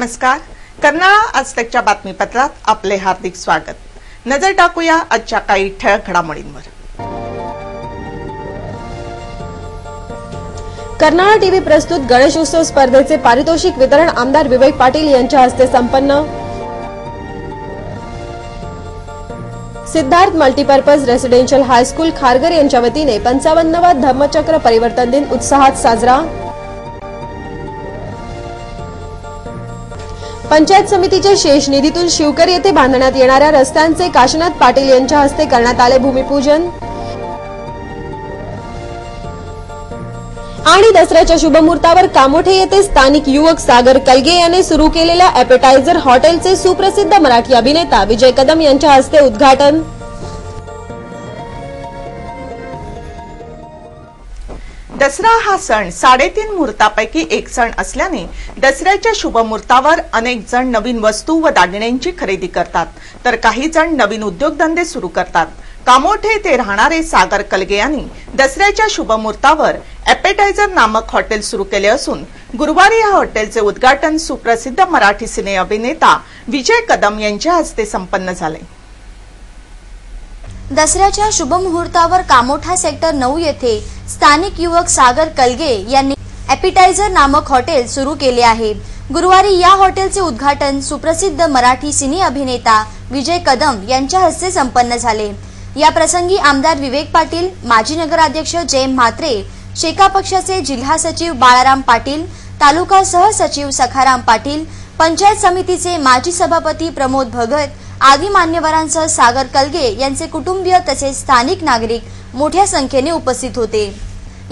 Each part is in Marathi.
नमस्कार. कर्नाळा आजतकच्या बातमीपत्रात आपले हार्दिक स्वागत. नजर टाकूया आजच्या काही ठळक घडामोडींवर. कर्नाळा टीव्ही प्रस्तुत गणेशोत्सव स्पर्धेचे पारितोषिक वितरण आमदार विवेक पाटील यांच्या हस्ते संपन्न. Siddharth multipurpose residential high school Kharghar यांच्या वतीने 55वा धम्मचक्र परिवर्तन दिन उत्साहात साजरा. पंचायत समितीच्या शेष निधीतून शिवकर येथे बांधण्यात येणाऱ्या रस्त्यांचे काशीनाथ पाटील यांच्या हस्ते करण्यात आले भूमिपूजन. आणि दसऱ्याच्या शुभमुहूर्तावर कामोठे येथे स्थानिक युवक सागर कलगे यांनी सुरू केलेल्या एपेटायझर हॉटेलचे सुप्रसिद्ध मराठी अभिनेता विजय कदम यांच्या हस्ते उद्घाटन. दसरा हा सण 3.5 मुहूर्तापैकी एक सण असल्याने दसऱ्याच्या शुभमुहूर्तावर अनेक जण नवीन वस्तू व दागिन्यांची खरेदी करतात, तर काही जण नवीन उद्योगधंदे सुरू करतात. कामोठे येथे राहणारे सागर कलगे यांनी दसऱ्याच्या शुभमुहूर्तावर एपेटायझर नामक हॉटेल सुरू केले असून गुरुवारी या हॉटेलचे उद्घाटन सुप्रसिद्ध मराठी सिने अभिनेता विजय कदम यांच्या हस्ते संपन्न झाले. दसऱ्याच्या शुभमुहूर्तावर कामोठा सेक्टर 9 येथे स्थानिक युवक सागर कलगे यांनी एपेटायझर नामक हॉटेल सुरू केले आहे. गुरुवारी या हॉटेलचे उद्घाटन सुप्रसिद्ध मराठी सिने अभिनेता विजय कदम यांच्या हस्ते संपन्न झाले. या प्रसंगी आमदार विवेक पाटील, माजी नगराध्यक्ष जयंत म्हात्रे, शेका पक्षाचे जिल्हा सचिव बाळाराम पाटील, तालुका सहसचिव सखाराम पाटील, पंचायत समितीचे माजी सभापती प्रमोद भगत आदी मान्यवरांसह सागर कलगे यांचे कुटुंबीय तसेच स्थानिक नागरिक मोठ्या संख्येने उपस्थित होते.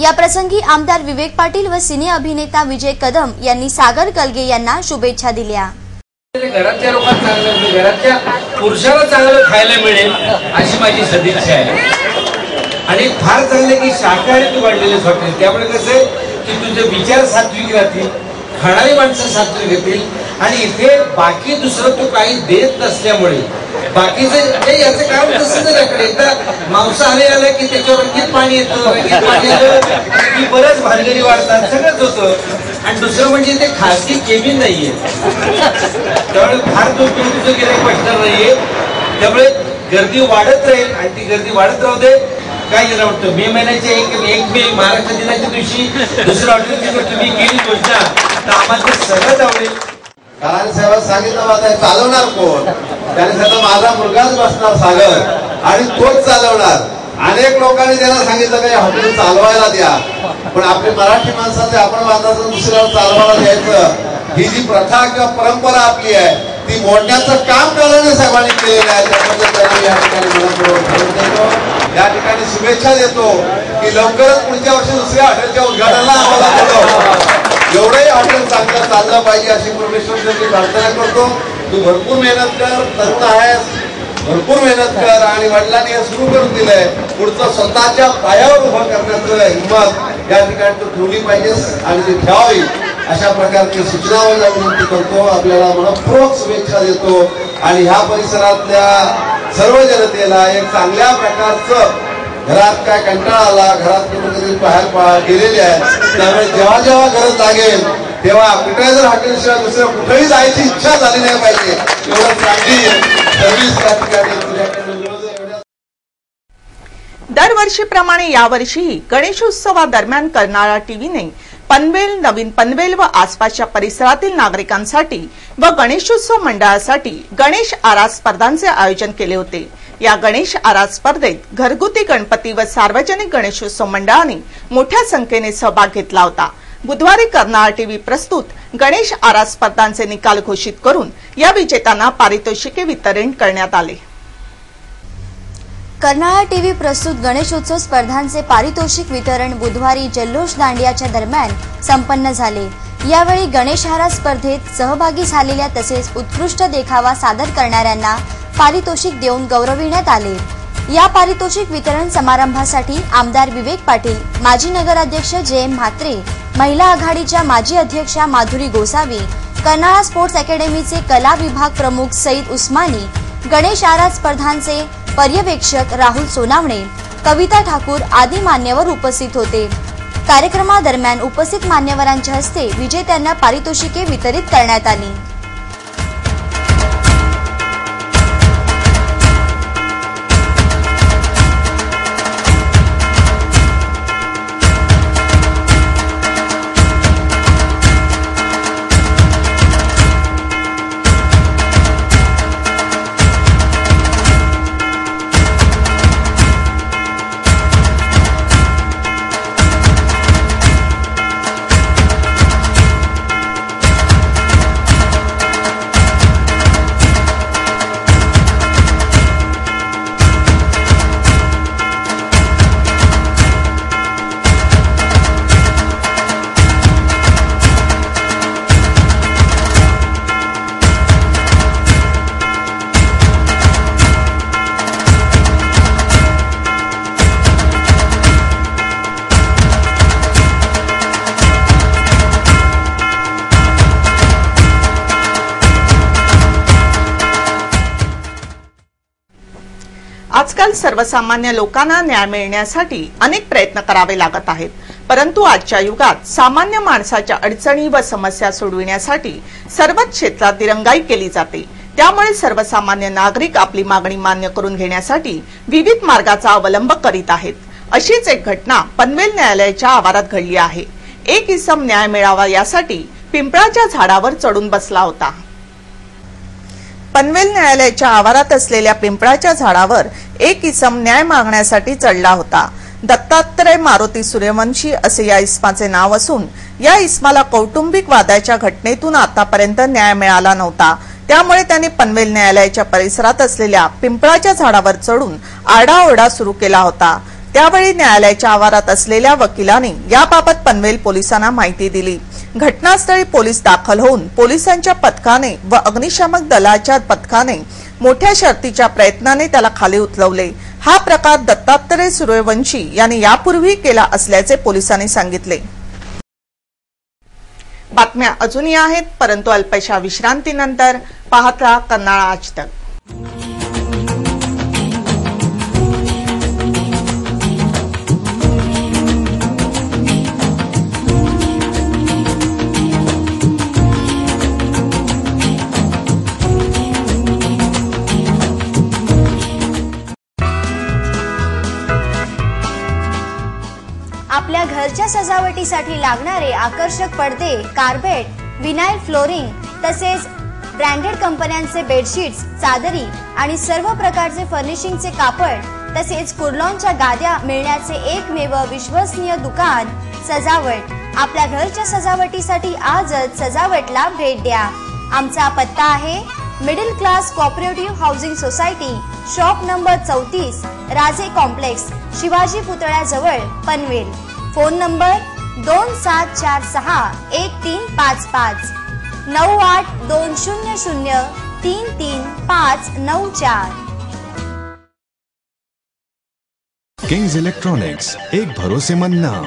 या प्रसंगी आमदार विवेक पाटील व सिने अभिनेता विजय कदम यांनी सागर कलगे यांना शुभेच्छा दिल्या. घरातल्या लोकांना चांगलं, घरातल्या पुरुषाला चांगलं खायला मिळेल अशी माझी सदिच्छा आहे. आणि फार चांगले की शाकाहारी तू वाढलेले हॉटेल, त्यामुळे कसं की तुझे विचार सात्विक राहतील, खाणारी माणसं सात्विक येतील आणि इथे बाकी दुसरं तू काही देत नसल्यामुळे बाकीचं याचं कारण तसं नाही. एकदा मांसाहारी आलं की त्याच्यावर रंगीत पाणी येतं, की बरंच भानगडी वाढतात, सगळंच होतं. आणि दुसरं म्हणजे ते खासगी केबिन नाहीये, त्यामुळे फार तुझं गिऱ्हाईक बसणार नाहीये. त्यामुळे गर्दी वाढत राहील आणि ती गर्दी वाढत राहू दे. काय केलं वाटतं मे महिन्याच्या एक मे महाराष्ट्र दिनाच्या दिवशी दुसऱ्या हॉटेल तुम्ही केली योजना तर आम्हाला सगळंच आवडेल. कारण साहेब सांगितलं माझा चालवणार कोण, त्याने सांगितलं माझा मुलगाच बसणार सागर आणि तोच चालवणार. अनेक लोकांनी त्याला सांगितलं का हॉटेल चालवायला द्या, पण आपले मराठी माणसाचे आपण बांधायचं दुसऱ्याला चालवायला द्यायचं ही जी प्रथा किंवा परंपरा आपली आहे ती मोडण्याचं काम कळवणे साहेबांनी केलेलं आहे. त्याबद्दल त्यांना या ठिकाणी मला या ठिकाणी शुभेच्छा देतो की लवकरच पुढच्या वर्षी दुसऱ्या हॉटेलच्या उद्घाटनाला आम्हाला बोलवा. एवढंही हॉटेल चांगलं चाललं पाहिजे अशी परमेश्वराची प्रार्थना करतो. तू भरपूर मेहनत कर, तरुण आहेस, भरपूर मेहनत कर आणि वडिलांनी हे सुरू करून दिलंय. पुढचं स्वतःच्या पायावर उभं करण्याचं हिंमत या ठिकाणी तू ठेवली पाहिजेस आणि ती ठेवावी अशा प्रकारची सूचना विनंती करतो. आपल्याला मनपूर्वक शुभेच्छा देतो आणि ह्या परिसरातल्या सर्व जनतेला एक चांगल्या प्रकारचं घरात काय कंटाळा आला, घरात कुठेतरी बाहेर गेलेले आहेत, त्यामुळे जेव्हा जेव्हा गरज लागेल तेव्हा एपेटायझर हॉटेलशिवाय दुसरं कुठेही जायची इच्छा झाली नाही पाहिजे. एवढं चांगली सर्व्हिस त्या ठिकाणी. दरवर्षीप्रमाणे यावर्षीही गणेशोत्सवादरम्यान कर्नाळा टीव्हीने पनवेल, नवीन पनवेल व आसपासच्या परिसरातील नागरिकांसाठी व गणेशोत्सव मंडळासाठी गणेश आरास स्पर्धांचे आयोजन केले होते. या गणेश आरास स्पर्धेत घरगुती गणपती व सार्वजनिक गणेशोत्सव मंडळाने मोठ्या संख्येने सहभाग घेतला होता. बुधवारी कर्नाळा टीव्ही प्रस्तुत गणेश आरास स्पर्धांचे निकाल घोषित करून या विजेत्यांना पारितोषिके वितरण करण्यात आले. कर्नाळा टीव्ही प्रस्तुत गणेशोत्सव स्पर्धांचे पारितोषिक वितरण बुधवारी जल्लोष दांडियाच्या दरम्यान संपन्न झाले. यावेळी गणेश आरास स्पर्धेत सहभागी झालेल्या तसेच उत्कृष्ट देखावा सादर करणाऱ्यांना पारितोषिक देऊन गौरविण्यात आले. या पारितोषिक वितरण समारंभासाठी आमदार विवेक पाटील, माजी नगराध्यक्ष जयंत म्हात्रे, महिला आघाडीच्या माजी अध्यक्षा माधुरी गोसावी, कर्नाळा स्पोर्ट्स अकॅडमीचे कला विभाग प्रमुख सईद उस्मानी, गणेश आरास स्पर्धांचे पर्यवेक्षक राहुल सोनावणे, कविता ठाकूर आदी मान्यवर उपस्थित होते. कार्यक्रमादरम्यान उपस्थित मान्यवरांच्या हस्ते विजेत्यांना पारितोषिके वितरित करण्यात आली. आजकाल सर्वसामान्य लोकांना न्याय मिळण्यासाठी अनेक प्रयत्न करावे लागत आहेत, परंतु आजच्या युगात सामान्य माणसाच्या अडचणी व समस्या सोडविण्यासाठी सर्वच क्षेत्रात दिरंगाई केली जाते। त्यामुळे सर्वसामान्य नागरिक आपली मागणी मान्य करून घेण्यासाठी विविध मार्गाचा अवलंब करीत आहेत। अशीच एक घटना पनवेल न्यायालयाच्या आवारात घडली आहे। एक इसम न्याय मिळावा यासाठी पिंपळाच्या झाडावर चढून बसला होता। पनवेल न्यायालयाच्या आवारात असलेल्या पिंपळाच्या झाडावर एक इसम न्याय मागण्यासाठी चढला होता। दत्तात्रय मारुती सूर्यवंशी असे या इसमाचे नाव असून या इसमाला कौटुंबिक वादाच्या घटनेतून आतापर्यंत न्याय मिळाला नव्हता। त्यामुळे त्याने पनवेल न्यायालयाच्या परिसरात असलेल्या पिंपळाच्या झाडावर चढून आरडाओरडा सुरू केला होता। त्यावेळी न्यायालयाच्या आवारात असलेल्या वकिलाने याबाबत पनवेल पोलिसांना माहिती दिली। घटनास्थळी पोलीस दाखल होऊन पोलिसांच्या पथकाने व अग्निशामक दलाच्या पथकाने मोठ्या शर्थीच्या प्रयत्नाने त्याला खाली उतरवले। हा प्रकार दत्तात्रय सूर्यवंशी यांनी यापूर्वी केला असल्याचे पोलिसांनी सांगितले। बातम्या अजूनही आहेत, परंतु अल्पशा विश्रांतीनंतर पाहत रहा कन्नड आज तक। आपल्या घरच्या सजावटीसाठी लागणारे आकर्षक पडदे, कार्पेट, विनाइल फ्लोरिंग तसेच ब्रँडेड कंपन्यांचे बेडशीट्स, चादरी आणि सर्व प्रकारचे फर्निशिंगचे कापड तसेच कुर्लॉनच्या गाद्या मिळण्याचे एकमेव विश्वसनीय दुकान सजावट। आपल्या घरच्या सजावटीसाठी आजच सजावटला भेट द्या। आमचा पत्ता आहे middle class cooperative housing society, shop number 34, राजे कॉम्प्लेक्स, शिवाजी पुतळ्याजवळ, Panvel. Phone number 27461355 9820033594। Kings electronics, एक भरोसेमंद नाम।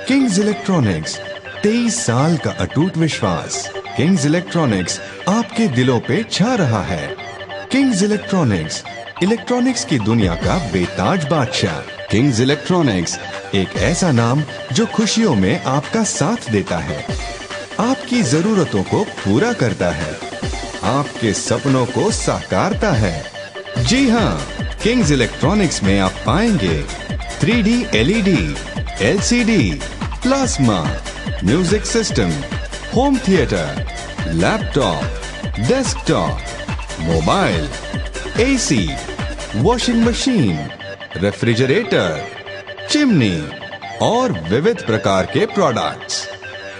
किंग्स इलेक्ट्रॉनिक्स, 23 साल का अटूट विश्वास। किंग्स इलेक्ट्रॉनिक्स आपके दिलों पे छा रहा है। किंग्स इलेक्ट्रॉनिक्स, इलेक्ट्रॉनिक्स की दुनिया का बेताज बादशाह। किंग्स इलेक्ट्रॉनिक्स, एक ऐसा नाम जो खुशियों में आपका साथ देता है, आपकी जरूरतों को पूरा करता है, आपके सपनों को साकारता है। जी हाँ, किंग्स इलेक्ट्रॉनिक्स में आप पाएंगे 3D LED, LCD, plasma, music system, home theatre, laptop, desktop, mobile, AC, washing machine, refrigerator, chimney और विविध प्रकार के प्रोडक्ट्स।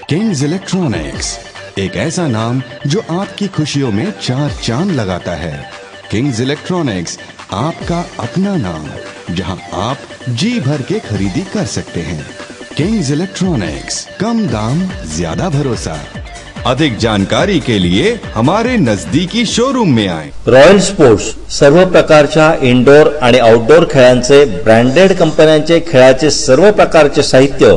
किंग्स इलेक्ट्रॉनिक्स, एक ऐसा नाम जो आपकी खुशियों में 4 चांद लगाता है। किंग्स इलेक्ट्रॉनिक्स, आपका अपना नाम, जहां आप जी भर के खरीदी कर सकते हैं। किंग्स इलेक्ट्रॉनिक्स, कम दाम, ज्यादा भरोसा। अधिक जानकारी के लिए हमारे नजदीकी शोरूम में आएं। रॉयल स्पोर्ट्स, सर्व प्रकारच्या इंडोर आणि आउटडोर खेळांचे, ब्रँडेड कंपन्यांचे खेळाचे सर्व प्रकारचे साहित्य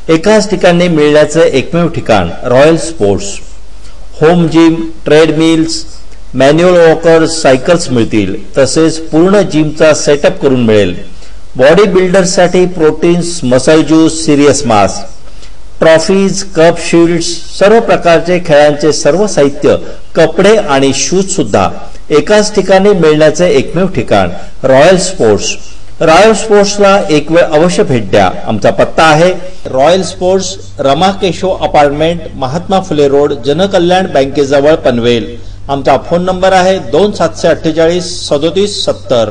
एकाच ठिकाणी मिळण्याचे एकमेव ठिकाण Royal Sports. Home gym, treadmills, manual walkers, cycles मिळतील, तसेच पूर्ण जिमचा सेटअप करून मिळेल। बॉडी बिल्डर्ससाठी proteins, muscle juice, serious mass, trophies, cup, shields, सर्व प्रकारचे खेळांचे सर्व साहित्य, कपडे आणि शूज सुद्धा एकाच ठिकाणी मिळण्याचे एकमेव ठिकाण रॉयल स्पोर्ट्स। रॉयल स्पोर्ट्सला एक वेळ अवश्य भेट द्या। आमचा पत्ता आहे Royal Sports, Rama Keshav apartment, Mahatma Phule road, Janakalyan बँकेजवळ, पनवेल। आमचा फोन नंबर आहे 2748 3770।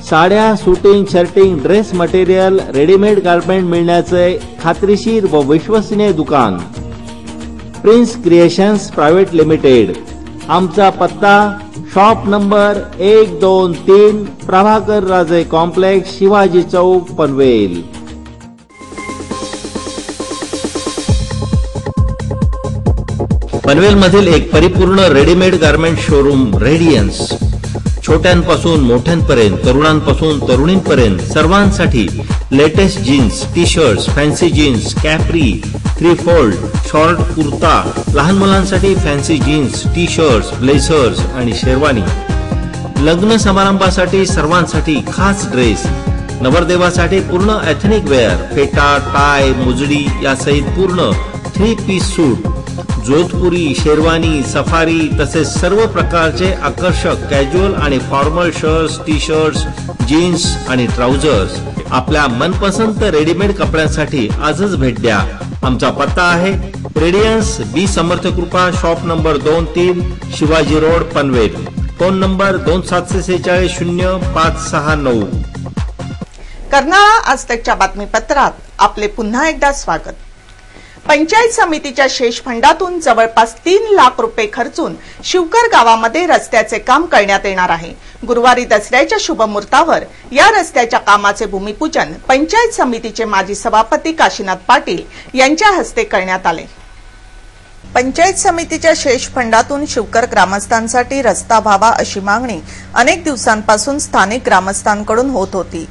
साड्या, shooting, shirting, dress material, readymade garment मिळण्याचे खात्रीशीर व विश्वसनीय दुकान प्रिन्स क्रिएशन्स प्रायव्हेट लिमिटेड। आमचा पत्ता shop number 123, Prabhakar Raje complex, Shivaji Chowk, Panvel. Panvel मधील एक परिपूर्ण रेडीमेड गारमेंट शोरूम रेडियन्स। छोट्यांपासून मोठ्यांपर्यंत, तरुणांपासून तरुणींपर्यंत सर्वांसाठी latest jeans, T shirts, fancy jeans, capri, 3/4, short kurta, लहान मुलांसाठी fancy jeans, T shirts, blazers आणि शेरवानी, लग्न समारंभासाठी सर्वांसाठी खास ड्रेस, नवरदेवासाठी पूर्ण एथनिक वेअर, फेटा, टाय, मुजडी यासहित पूर्ण 3 piece suit, Jodhpuri, sherwani, safari तसेच सर्व प्रकारचे आकर्षक कॅज्युअल आणि formal shirts, T shirts, jeans आणि ट्राउझर्स आपल्या मनपसंत रेडीमेड कपड्यांसाठी आजच भेट द्या। आमचा पत्ता आहे Radiance B Samarthkrupa, shop number 2-3, Shivaji road, Panvel. Phone number 27460569। Karnala आजतकच्या बातमीपत्रात आपले पुन्हा एकदा स्वागत। पंचायत समितीच्या शेष फंडातून जवळपास 3 लाख रुपये खर्चून शिवकर गावामध्ये रस्त्याचे काम करण्यात येणार आहे। गुरुवारी दसऱ्याच्या शुभमुहूर्तावर या रस्त्याच्या कामाचे भूमिपूजन पंचायत समितीचे माजी सभापती काशीनाथ पाटील यांच्या हस्ते करण्यात आले। पंचायत समितीच्या शेष फंडातून शिवकर ग्रामस्थांसाठी रस्ता व्हावा अशी मागणी अनेक दिवसांपासून स्थानिक ग्रामस्थांकडून होत होती।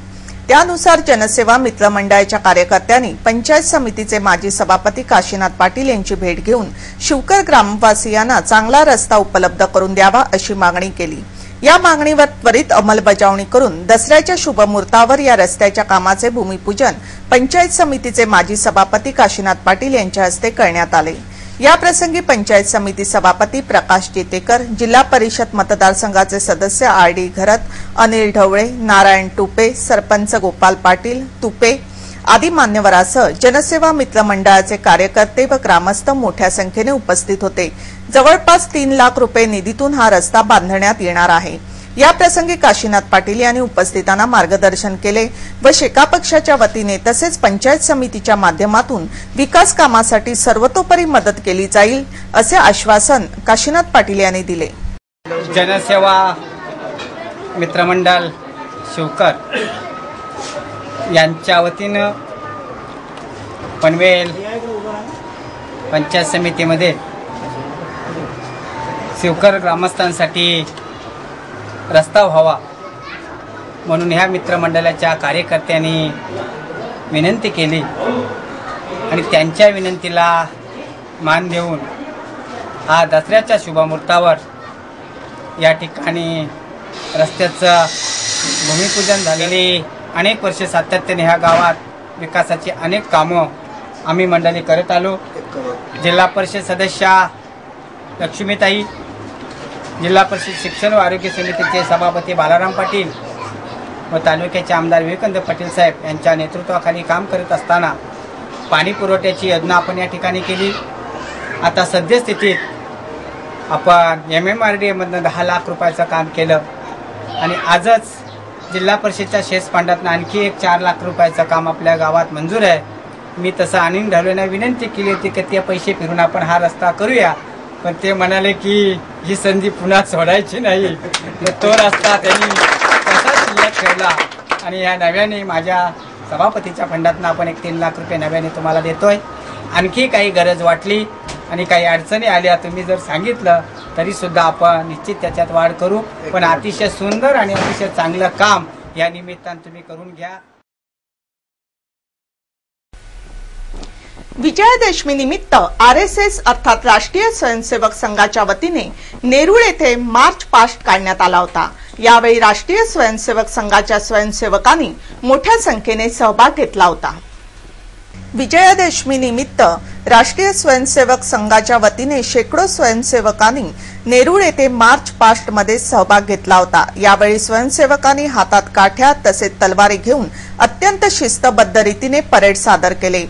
त्यानुसार जनसेवा मित्र मंडळाच्या कार्यकर्त्यांनी पंचायत समितीचे माजी सभापती काशीनाथ पाटील यांची भेट घेऊन शिवकर ग्रामवासियांना चांगला रस्ता उपलब्ध करून द्यावा अशी मागणी केली। या मागणीवर त्वरित अंमलबजावणी करून दसऱ्याच्या शुभमुहूर्तावर या रस्त्याच्या कामाचे भूमिपूजन पंचायत समितीचे माजी सभापती काशीनाथ पाटील यांच्या हस्ते करण्यात आले। या प्रसंगी पंचायत समिती सभापती प्रकाश जेतेकर, जिल्हा परिषद मतदारसंघाचे सदस्य आर.डी. घरत, अनिल ढवळे, नारायण टुपे, सरपंच गोपाल पाटील तुपे आदी मान्यवरांसह जनसेवा मित्र मंडळाचे कार्यकर्ते व ग्रामस्थ मोठ्या संख्येने उपस्थित होते। जवळपास 3 लाख रुपये निधीतून हा रस्ता बांधण्यात येणार आहे। या प्रसंगी काशीनाथ पाटील यांनी उपस्थितांना मार्गदर्शन केले व शेका पक्षाच्या वतीने तसेच पंचायत समितीच्या माध्यमातून विकास कामासाठी सर्वतोपरी मदत केली जाईल असे आश्वासन काशीनाथ पाटील यांनी दिले। जनसेवा मित्रमंडळ शिवकर यांच्या वतीने पनवेल पंचायत समितीमध्ये शिवकर ग्रामस्थांसाठी रस्ता व्हावा म्हणून ह्या मित्रमंडळाच्या कार्यकर्त्यांनी विनंती केली आणि त्यांच्या विनंतीला मान देऊन हा दसऱ्याच्या शुभमुहूर्तावर या ठिकाणी रस्त्याचं भूमिपूजन झालेले अनेक वर्ष सातत्याने ह्या गावात विकासाची अनेक कामं आम्ही मंडळी करत आलो। जिल्हा परिषद सदस्या लक्ष्मीताई, जिल्हा परिषद शिक्षण व आरोग्य समितीचे सभापती बालाराम पाटील व तालुक्याचे आमदार विवेकानंद पाटील साहेब यांच्या नेतृत्वाखाली काम करत असताना पाणी पुरवठ्याची योजना आपण या ठिकाणी केली। आता सद्यस्थितीत आपण MMRDA मधून 10 लाख रुपयाचं काम केलं आणि आजच जिल्हा परिषदच्या शेष फंडातून आणखी एक 4 लाख रुपयाचं काम आपल्या गावात मंजूर आहे। मी तसं अनिल ढवळेंना विनंती केली होती की ते पैसे फिरून आपण हा रस्ता करूया, पण ते म्हणाले की ही संधी पुन्हा सोडायची नाही। तो रस्ता त्यांनी तसाच शिल्लक ठेवला आणि या नव्याने माझ्या सभापतीच्या फंडातून आपण एक 3 लाख रुपये नव्याने तुम्हाला देतोय। आणखी काही गरज वाटली आणि काही अडचणी आल्या तुम्ही जर सांगितलं तरी सुद्धा आपण निश्चित त्याच्यात वाढ करू, पण अतिशय सुंदर आणि अतिशय चांगलं काम या निमित्तानं तुम्ही करून घ्या। विजयादशमी निमित्त RSS अर्थात राष्ट्रीय स्वयंसेवक संघाच्या वतीने नेरूळ येथे मार्च पास्ट काढण्यात आला होता। यावेळी राष्ट्रीय स्वयंसेवक संघाच्या स्वयंसेवकांनी मोठ्या संख्येने सहभाग घेतला होता। विजयादशमी निमित्त राष्ट्रीय स्वयंसेवक संघाच्या वतीने शेकडो स्वयंसेवकांनी नेरूळ येथे मार्च पास्ट मध्ये सहभाग घेतला होता। यावेळी स्वयंसेवकांनी हातात काठ्या तसेच तलवारी घेऊन अत्यंत शिस्तबद्ध रीतीने परेड सादर केले।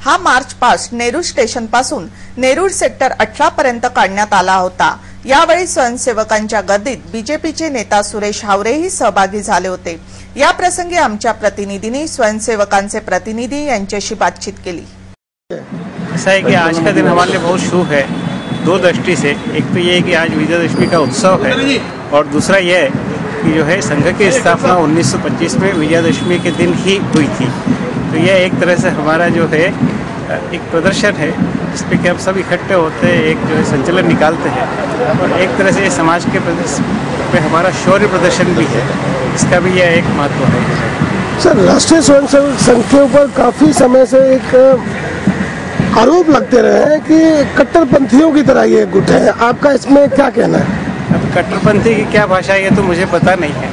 हा मार्च पास्ट नेरूळ स्टेशन पासून नेरूळ सेक्टर 18 पर्यंत काढण्यात आला होता। यावेळी स्वयंसेवकांच्या गर्दीत बीजेपीचे नेता सुरेश हावरेही सहभागी झाले होते। या प्रसंगी आमच्या प्रतिनिधींनी स्वयंसेवकांचे प्रतिनिधी यांच्याशी बातचीत केली। ऐसा है कि आज का दिन हमारे लिए बहुत शुभ है दो दृष्टि से। एक तो ये है कि आज विजयदशमी का उत्सव है और दूसरा ये है कि जो है संघ की स्थापना 1925 में विजयदशमी के दिन ही हुई थी। तो ये एक तरह से हमारा जो है एक प्रदर्शन है जिसपे कि हम सब इकट्ठे होते हैं, एक जो है संचलन निकालते हैं और एक तरह से समाज के पे हमारा शौर्य प्रदर्शन भी है, इसका भी यह एक महत्व है। सर, राष्ट्रीय स्वयंसेवक संघ के ऊपर काफ़ी समय से एक आरोप लगते रहे हैं कि कट्टरपंथियों की तरह ये गुट है, आपका इसमें क्या कहना है? अब कट्टरपंथी की क्या भाषा है ये तो मुझे पता नहीं है,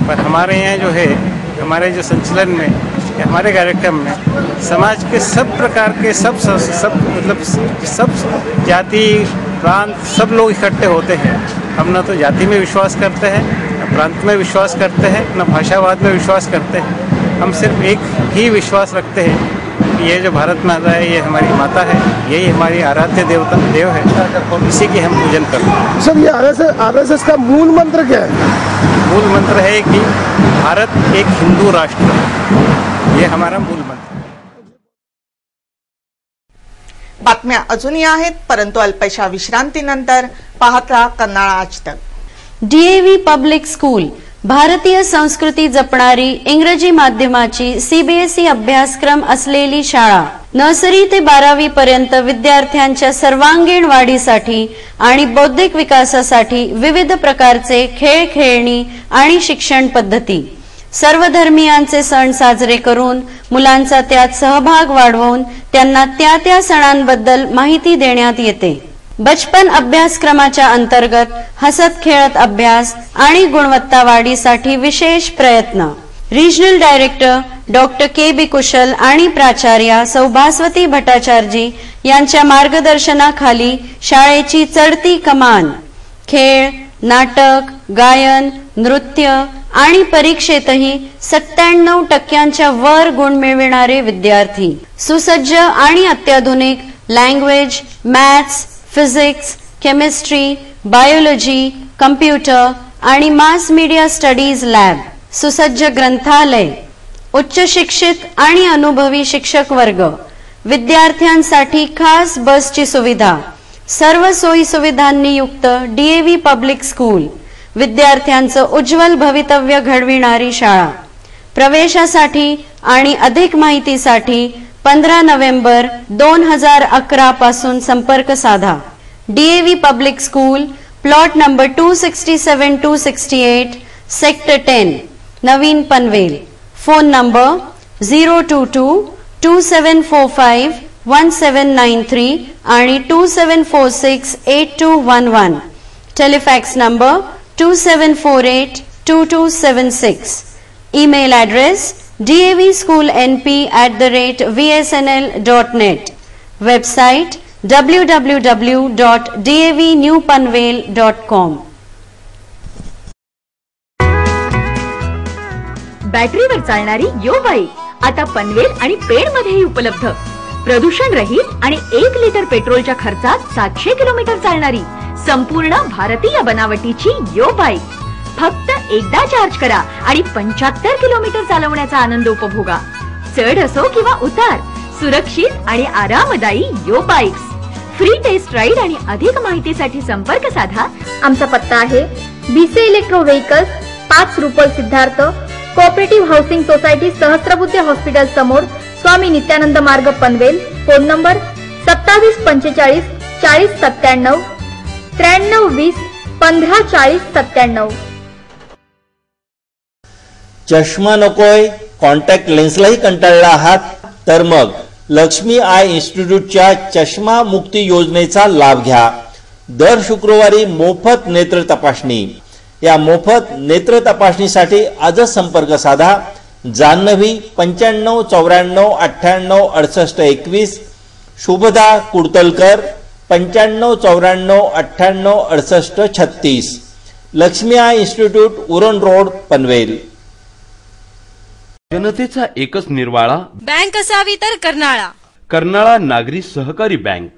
पर हमारे यहाँ जो है हमारे जो संचलन में हमारे कार्यक्रम में समाज के सब प्रकार के सब मतलब सब जाति प्रांत सब लोग इकट्ठे होते हैं। हम न तो जाति में विश्वास करते हैं, न प्रांत में विश्वास करते हैं, न भाषावाद में विश्वास करते हैं। हम सिर्फ एक ही विश्वास रखते हैं कि ये जो भारत माता है ये हमारी माता है, यही हमारी आराध्य देव है, इसी की हम पूजन करते हैं। सर, ये आरएसएस का मूल मंत्र क्या है? मूल मंत्र है कि भारत एक हिंदू राष्ट्र, ये हमारा मूल मंत्र। बातम्या अजूनही आहेत, परंतु अल्पशा विश्रांतीनंतर पाहत रहा कर्नाळा आज तक। डीएव्ही पब्लिक स्कूल भारतीय संस्कृती जपणारी इंग्रजी माध्यमाची सीबीएसई अभ्यासक्रम असलेली शाळा। नर्सरी ते 12वी पर्यंत विद्यार्थ्यांच्या सर्वांगीण वाढीसाठी आणि बौद्धिक विकासासाठी विविध प्रकारचे खेळ खेळणी आणि शिक्षण पद्धती। सर्व धर्मियांचे सण साजरे करून मुलांचा त्यात सहभाग वाढवून त्यांना त्या सणांबद्दल माहिती देण्यात येते। बचपन अभ्यासक्रमाच्या अंतर्गत हसत खेळत अभ्यास आणि गुणवत्ता वाढीसाठी विशेष प्रयत्न। Regional director doctor K B. Kushal आणि प्राचार्य सौभास्वती भट्टाचार्य यांच्या मार्गदर्शनाखाली शाळेची चढती कमान। खेळ, नाटक, गायन, नृत्य आणि परीक्षेतही 97% वर गुण मिळविणारे विद्यार्थी। सुसज्ज आणि अत्याधुनिक language, maths, physics, chemistry, biology, computer आणि मास मीडिया स्टडीज लॅब। सुसज्ज ग्रंथालय, उच्च शिक्षित आणि अनुभवी शिक्षक वर्ग, विद्यार्थ्यांसाठी खास बसची सुविधा, सर्व सोयी सुविधांनी युक्त डीएव्ही पब्लिक स्कूल, विद्यार्थ्यांचं उज्ज्वल भवितव्य घडविणारी शाळा। प्रवेशासाठी आणि अधिक माहितीसाठी 15 नोव्हेंबर 2011 पासून संपर्क साधा। DAV public school, plot number 267-268, sector 10, नवीन पनवेल। फोन नंबर 022-2745-1793 आणि 2746-8211। Telefax number 2748-2276। Email address davschoolnp@vsnl.net। Website www.davnewpanvel.com। बॅटरीवर चालणारी यो बाईक आता पनवेल आणि पेड मध्येही उपलब्ध। प्रदूषण रहित आणि 1 लिटर पेट्रोलच्या खर्चात 700 किलोमीटर चालणारी संपूर्ण भारतीय बनावटीची यो बाईक। फक्त एकदा चार्ज करा आणि 75 किलोमीटर चालवण्याचा आनंद उपभोगा। चढ असो किंवा उतार, सुरक्षित आणि आरामदायी यो बाईक्स। फ्री टेस्ट राईड आणि अधिक माहितीसाठी संपर्क साधा। आमचा पत्ता आहे BC electro vehicles, 5 Rupal Siddharth, cooperative housing society, Sahasrabuddhe hospital समोर, स्वामी नित्यानंद मार्ग, पनवेल। Phone number 2745 4097 9320 154097। चष्मा नकोय, कॉन्टॅक्ट लेन्सलाही कंटाळला आहात तर मग लक्ष्मी आय इन्स्टिट्यूटच्या चष्मा मुक्ती योजनेचा लाभ घ्या। दर शुक्रवारी मोफत नेत्र तपासणी। या मोफत नेत्र तपासणीसाठी आजच संपर्क साधा। Janhavi 95 94 98 68 21, Shubhada Kudtalkar 95 94 98 68 36। Lakshmi eye institute, Uran road, Panvel. जनतेचा एकच निर्वाळा बँक असावी तर कर्नाळा। कर्नाळा नागरी सहकारी बँक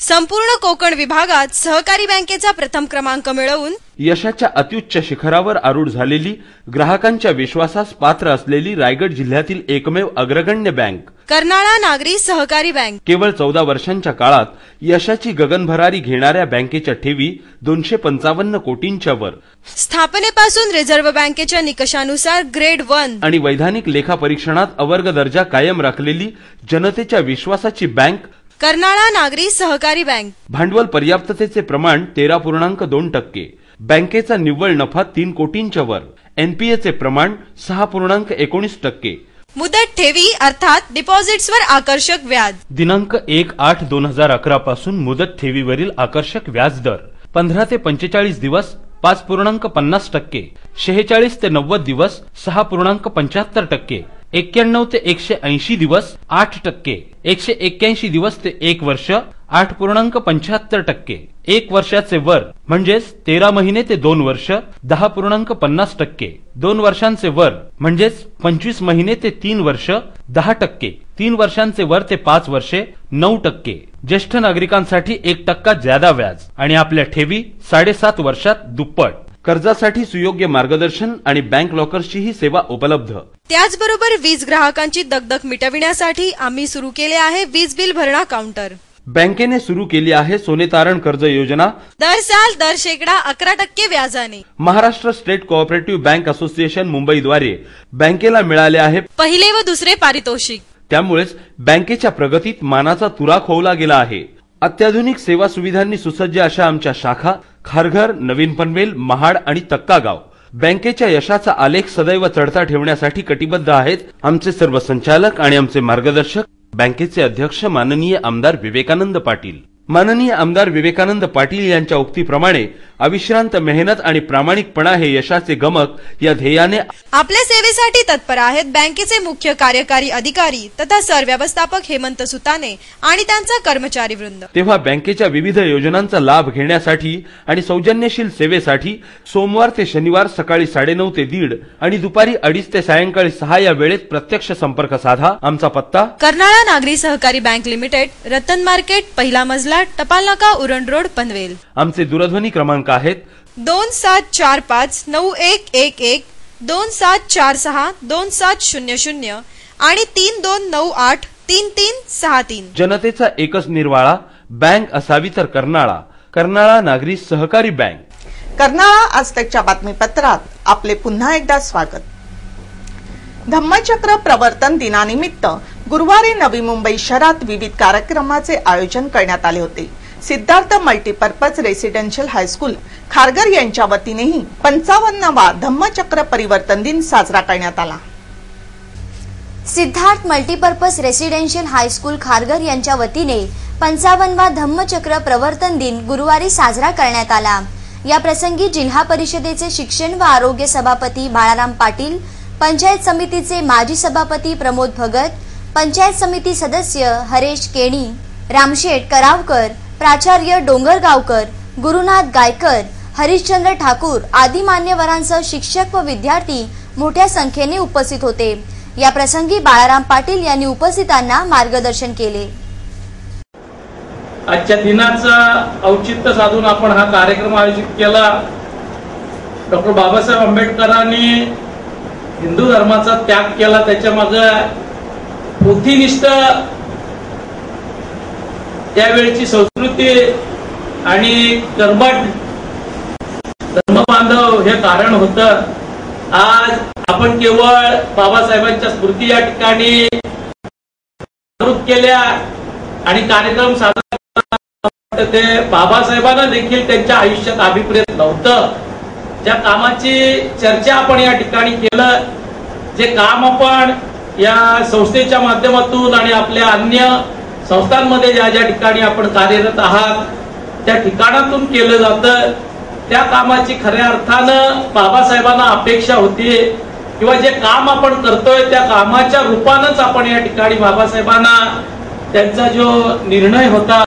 संपूर्ण कोकण विभागात सहकारी बँकेचा प्रथम क्रमांक मिळवून यशाच्या अत्युच्च शिखरावर आरूढ झालेली, ग्राहकांच्या विश्वासास पात्र असलेली रायगड जिल्ह्यातील एकमेव अग्रगण्य बँक कर्नाळा नागरी सहकारी बँक केवळ 14 वर्षांच्या काळात यशाची गगनभरारी घेणाऱ्या बँकेच्या ठेवी 255 कोटींच्या वर, स्थापनेपासून रिझर्व्ह बँकेच्या निकषानुसार ग्रेड 1 आणि वैधानिक लेखा परीक्षणात अवर्ग दर्जा कायम राखलेली जनतेच्या विश्वासाची बँक कर्नाळा नागरी सहकारी बँक. भांडवल पर्याप्ततेचे प्रमाण 13.2%, बँकेचा निव्वळ नफा 3 कोटींच्या वर, एनपीएचे प्रमाण 6.19%, मुदत ठेवी अर्थात डिपॉझिट्सवर आकर्षक व्याज. दिनांक 1/8/2011 पासून मुदत ठेवीवरील आकर्षक व्याज दर 15 ते 45 दिवस 5.50%, 46 ते 90 दिवस 6.75%, 91 ते 180 दिवस 8%, 181 दिवस ते 1 वर्ष 8.75%, 1 वर्षाचे वर म्हणजेच 13 महिने ते 2 वर्ष 10.50%, 2 वर्षांचे वर म्हणजेच 25 महिने ते 3 वर्ष 10%, 3 वर्षांचे वर ते 5 वर्षे 9%, ज्येष्ठ नागरिकांसाठी 1% ज्यादा व्याज आणि आपल्या ठेवी 7.5 वर्षात दुप्पट. कर्जासाठी सुयोग्य मार्गदर्शन आणि बँक लॉकर्सची ही सेवा उपलब्ध. त्याचबरोबर वीज ग्राहकांची दगदग मिटविण्यासाठी आम्ही सुरू केले आहे वीज बिल भरणा काउंटर. बँकेने सुरू केली आहे सोने तारण कर्ज योजना, दर साल दर शेकडा 11% व्याजाने. Maharashtra state cooperative bank association मुंबईद्वारे बँकेला मिळाले आहे पहिले व दुसरे पारितोषिक. त्यामुळेच बँकेच्या प्रगतीत मानाचा तुरा खोवला गेला आहे. अत्याधुनिक सेवा सुविधांनी सुसज्ज अशा आमच्या शाखा खारघर, नवीन पनवेल, महाड आणि तक्कागाव बँकेच्या यशाचा आलेख सदैव चढता ठेवण्यासाठी कटिबद्ध आहेत. आमचे सर्व संचालक आणि आमचे मार्गदर्शक बँकेचे अध्यक्ष माननीय आमदार विवेकानंद पाटील. माननीय आमदार विवेकानंद पाटील यांच्या उक्तीप्रमाणे अविश्रांत मेहनत आणि प्रामाणिकपणा हे यशाचे गमक या ध्येयाने आपल्या सेवेसाठी तत्पर आहेत बँकेचे मुख्य कार्यकारी अधिकारी तथा सरव्यवस्थापक हेमंत सुताने आणि त्यांचा कर्मचारी वृंद. तेव्हा बँकेच्या विविध योजनांचा लाभ घेण्यासाठी आणि सौजन्यशील सेवेसाठी सोमवार ते शनिवार सकाळी 9:30 ते 1:30 आणि दुपारी 2:30 ते सायंकाळी 6 या वेळेत प्रत्यक्ष संपर्क साधा. आमचा पत्ता कर्नाळा नागरी सहकारी बँक लिमिटेड, रतन मार्केट, पहिला मजला, टपाल नाका, उरण रोड, पनवेल. आमचे दूरध्वनी क्रमांक आहेत 27459111, 27462700 आणि 32983363. जनतेचा एकच निर्वाळा, बँक असावी तर कर्नाळा. कर्नाळा नागरी सहकारी बँक. कर्नाळा आजतकच्या बातमीपत्रात आपले पुन्हा एकदा स्वागत. धम्मचक्र प्रवर्तन दिनानिमित्त गुरुवारी नवी मुंबई शहरात विविध कार्यक्रमाचे आयोजन करण्यात आले होते. Siddharth multipurpose residential high school Kharghar यांच्या वतीनेही 55वा धम्मचक्र परिवर्तन दिन साजरा करण्यात आला. Siddharth multipurpose residential high school Kharghar यांच्या वतीने 55वा धम्मचक्र प्रवर्तन दिन गुरुवारी साजरा करण्यात आला. या प्रसंगी जिल्हा परिषदेचे शिक्षण व आरोग्य सभापती बाळाराम पाटील, पंचायत समितीचे माजी सभापती प्रमोद भगत, पंचायत समिती सदस्य हरेश केणी, रामशेठ करावकर, प्राचार्य डोंगरगावकर, गुरुनाथ गायकर, हरिश्चंद्र ठाकूर आदी मान्यवरांसह शिक्षक व विद्यार्थी मोठ्या संख्येने उपस्थित होते. या प्रसंगी बाळाराम पाटील यांनी उपस्थितांना मार्गदर्शन केले. आजच्या दिनाचं औचित्य साधून आपण हा कार्यक्रम आयोजित केला. डॉक्टर बाबासाहेब आंबेडकरांनी हिंदू धर्माचा त्याग केला, त्याच्या मागे बुद्धिनिष्ठ त्यावेळची संस्कृती आणि कर्मठ धर्मबांधव हे कारण होतं. आज आपण केवळ बाबासाहेबांच्या स्मृती या ठिकाणी केल्या आणि कार्यक्रम साजरा ते बाबासाहेबांना देखील त्यांच्या आयुष्यात अभिप्रेत नव्हतं. ज्या कामाची चर्चा आपण या ठिकाणी केलं, जे काम आपण या संस्थेच्या माध्यमातून आणि आपल्या अन्य संस्थांमध्ये ज्या ज्या ठिकाणी आपण कार्यरत आहात त्या ठिकाणातून केलं जातं, त्या कामाची खऱ्या अर्थानं बाबासाहेबांना अपेक्षा होती किंवा जे काम आपण करतोय त्या कामाच्या रूपानंच आपण या ठिकाणी बाबासाहेबांना त्यांचा जो निर्णय होता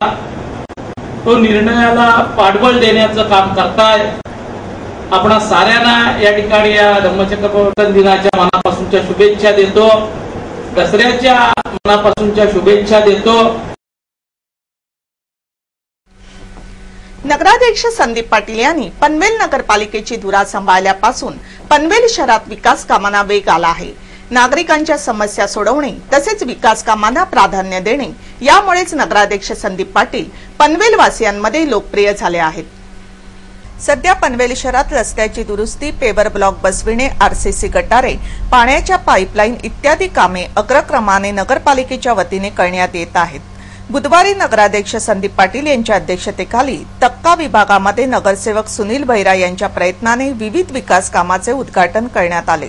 तो निर्णयाला पाठबळ देण्याचं काम करताय. आपणा साऱ्यांना या ठिकाणी या धम्मचक्र प्रवर्तन दिनाच्या मनापासूनच्या शुभेच्छा देतो. दसऱ्याच्या मनापासूनच्या शुभेच्छा देतो. नगराध्यक्ष संदीप पाटील यांनी पनवेल नगरपालिकेची धुरा सांभाळल्यापासून पनवेल शहरात विकास कामांना वेग आला आहे. नागरिकांच्या समस्या सोडवणे तसेच विकास कामांना प्राधान्य देणे यामुळेच नगराध्यक्ष संदीप पाटील पनवेल वासियांमध्ये लोकप्रिय झाले आहेत. सध्या पनवेल शहरात रस्त्याची दुरुस्ती, पेवर ब्लॉक बसविणे, आरसीसी गटारे, पाण्याच्या पाईपलाईन इत्यादी कामे अग्रक्रमाने नगरपालिकेच्या वतीने करण्यात येत आहेत. बुधवारी नगराध्यक्ष संदीप पाटील यांच्या अध्यक्षतेखाली तक्का विभागामध्ये नगरसेवक सुनील भैरा यांच्या प्रयत्नाने विविध विकास कामाचे उद्घाटन करण्यात आले.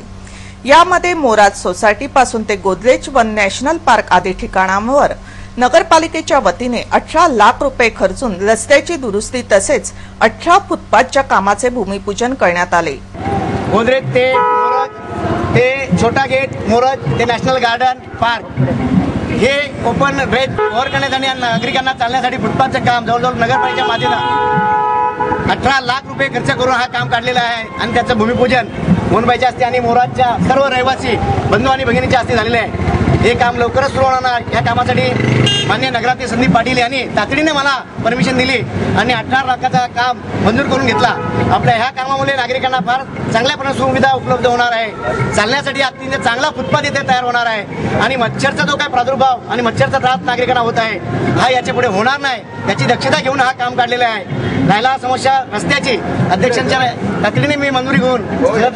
यामध्ये मोराज सोसायटी पासून ते गोदरेज वन नॅशनल पार्क आदी ठिकाणांवर नगरपालिकेच्या वतीने 18 लाख रुपये खर्चून रस्त्याची दुरुस्ती तसेच 18 फुटपाथच्या कामाचे भूमिपूजन करण्यात आले. गोदरेज ते मोराज ते छोटा गेट, मोराज ते नॅशनल गार्डन पार्क हे ओपन ड्रेज ओव्हर करण्यात आणि नागरिकांना चालण्यासाठी फुटपाथचं काम जवळजवळ नगरपालिकेच्या माध्यमातून 18 लाख रुपये खर्च करून हा काम काढलेला आहे आणि त्याचं भूमिपूजन मोहनबाईच्या हस्ते आणि मोराजच्या सर्व रहिवासी बंधू आणि भगिनीच्या हस्ते झालेले आहे. हे काम लवकरच सुरू होणार. या कामासाठी माननीय नगराध्यक्ष संदीप पाटील यांनी तातडीने मला परमिशन दिली आणि 18 लाखाचा काम मंजूर करून घेतला. आपल्या ह्या कामामुळे नागरिकांना फार चांगल्यापणे सुविधा उपलब्ध होणार आहे. चालण्यासाठी अतिशय चांगला फुटपाथ इथे तयार होणार आहे आणि मच्छरचा जो काय प्रादुर्भाव आणि मच्छरचा त्रास नागरिकांना होत आहे हा याच्या पुढे होणार नाही याची दक्षता घेऊन हा काम काढलेला आहे. राहिला समस्या रस्त्याची, अध्यक्षांच्या तातडीने मी मंजुरी घेऊन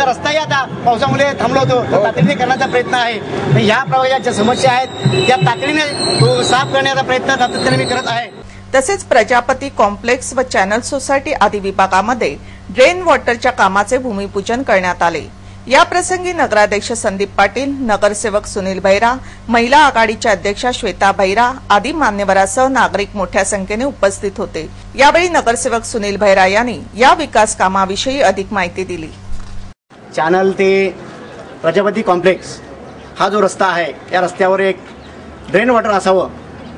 रस्ताही आता पावसामुळे थांबलो होतो तातडीने करण्याचा प्रयत्न आहे. या प्रवाहाच्या समस्या आहेत त्या तातडीने साफ करण्याचा प्रयत्न सातत्याने मी करत आहे. तसेच प्रजापती कॉम्प्लेक्स व चॅनल सोसायटी आदी विभागामध्ये ड्रेन वॉटरच्या कामाचे भूमिपूजन करण्यात आले. या प्रसंगी नगराध्यक्ष संदीप पाटील, नगरसेवक सुनील भैरा, महिला आघाडीच्या अध्यक्षा श्वेता भैरा आदी मान्यवरांसह नागरिक मोठ्या संख्येने उपस्थित होते. यावेळी नगरसेवक सुनील भैरा यांनी या विकास कामाविषयी अधिक माहिती दिली. चॅनल ते प्रजापती कॉम्प्लेक्स हा जो रस्ता आहे या रस्त्यावर एक ड्रेन वॉटर असावं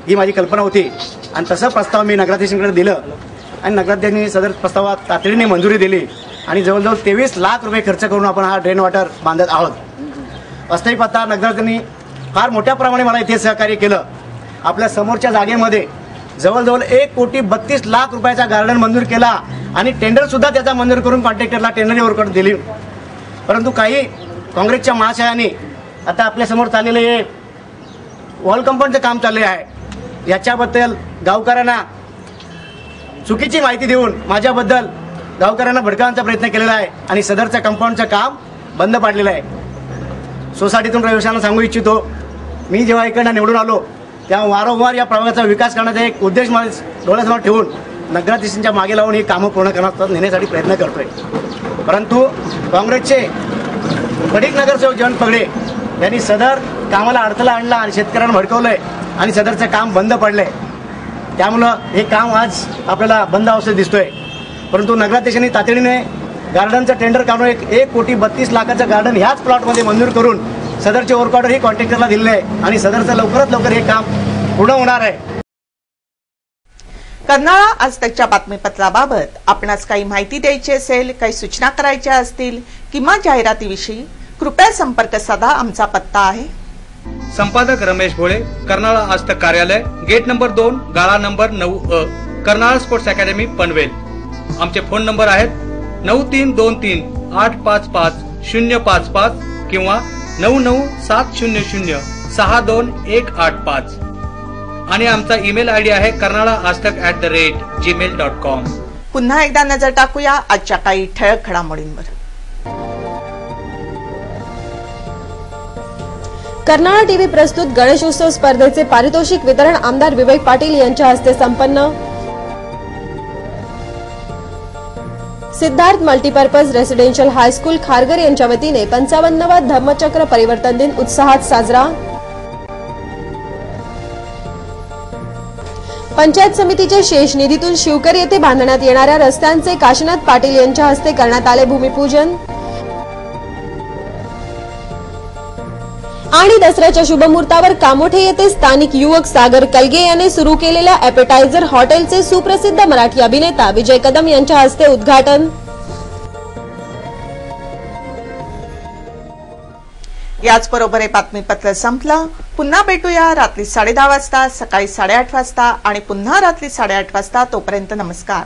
ही माझी कल्पना होती आणि तसं प्रस्ताव मी नगराध्यक्षांकडे दिलं आणि नगराध्यक्षांनी सदर प्रस्तावात तातडीने मंजुरी दिली आणि जवळजवळ 23 लाख रुपये खर्च करून आपण हा ड्रेन वॉटर बांधत आहोत. वास्तविक पाहता नगराध्यक्षांनी फार मोठ्या प्रमाणे मला इथे सहकार्य केलं. आपल्या समोरच्या जागेमध्ये जवळजवळ 1,32,00,000 रुपयाचा गार्डन मंजूर केला आणि टेंडर सुद्धा त्याचा मंजूर करून कॉन्ट्रॅक्टरला टेंडर ओव्हर दिली. परंतु काही काँग्रेसच्या महाशयाने आता आपल्या समोर चाललेले हे वॉल कंपाऊंडचं काम चालले आहे याच्याबद्दल गावकऱ्यांना चुकीची माहिती देऊन माझ्याबद्दल गावकऱ्यांना भडकावण्याचा प्रयत्न केलेला आहे आणि सदरचं कंपाऊंडचं काम बंद पाडलेलं आहे. सोसायटीतून रहिवाशांना सांगू इच्छितो, मी जेव्हा इकडनं निवडून आलो तेव्हा वारंवार या प्रभागाचा विकास करण्याचा एक उद्देश मला डोळ्यासमोर ठेवून नगराध्यक्षांच्या मागे लावून ही कामं पूर्ण करण्याचा नेण्यासाठी प्रयत्न करतोय. परंतु काँग्रेसचे पडीक नगरसेवक जयंत पगडे यांनी सदर कामाला अडथळा आणला आणि शेतकऱ्यांना भडकवलंय आणि सदरचं काम बंद पडलंय. त्यामुळं हे काम आज आपल्याला बंद अवस्थेत दिसतोय. परंतु नगराध्यक्षांनी तातडीने गार्डनचं टेंडर काढून 1,32,00,000 गार्डन ह्याच प्लॉटमध्ये मंजूर करून सदरचे वर्क ऑर्डर ही कॉन्ट्रॅक्टरला दिलेले आहे आणि सदरचं लवकरात लवकर हे काम पूर्ण होणार आहे. कर्नाळा आज तकच्या बातमीपत्राबाबत आपणास काही माहिती द्यायची असेल, काही सूचना करायच्या असतील किंवा जाहिरातीविषयी कृपया संपर्क साधा. आमचा पत्ता आहे संपादक रमेश भोळे, कर्नाळा आज तक कार्यालय, गेट नंबर 2, गाळा number 9A, Karnala sports academy Panvel. आमचे फोन नंबर आहेत 9323855055 किंवा 9970062185 आणि आमचा ईमेल आयडी आहे karnalaaztak@gmail.com. पुन्हा एकदा नजर टाकूया आजच्या काही ठळक घडामोडींवर. कर्नाळा टीव्ही प्रस्तुत गणेशोत्सव स्पर्धेचे पारितोषिक वितरण आमदार विवेक पाटील यांच्या हस्ते संपन्न. Siddharth multipurpose residential high school Kharghar यांच्या वतीने 55वा धम्मचक्र परिवर्तन दिन उत्साहात साजरा. पंचायत समितीच्या शेष निधीतून शिवकर येथे बांधण्यात येणाऱ्या रस्त्यांचे काशीनाथ पाटील यांच्या हस्ते करण्यात आले भूमिपूजन. आणि दसऱ्याच्या शुभमुहूर्तावर कामोठे येथे स्थानिक युवक सागर कलगे याने सुरू केलेल्या एपेटायझर हॉटेलचे सुप्रसिद्ध मराठी अभिनेता विजय कदम यांच्या हस्ते उद्घाटन. याचबरोबर हे बातमीपत्र संपलं. पुन्हा भेटूया रात्री 10:30 वाजता, सकाळी 8:30 वाजता आणि पुन्हा रात्री 8:30 वाजता. तोपर्यंत नमस्कार.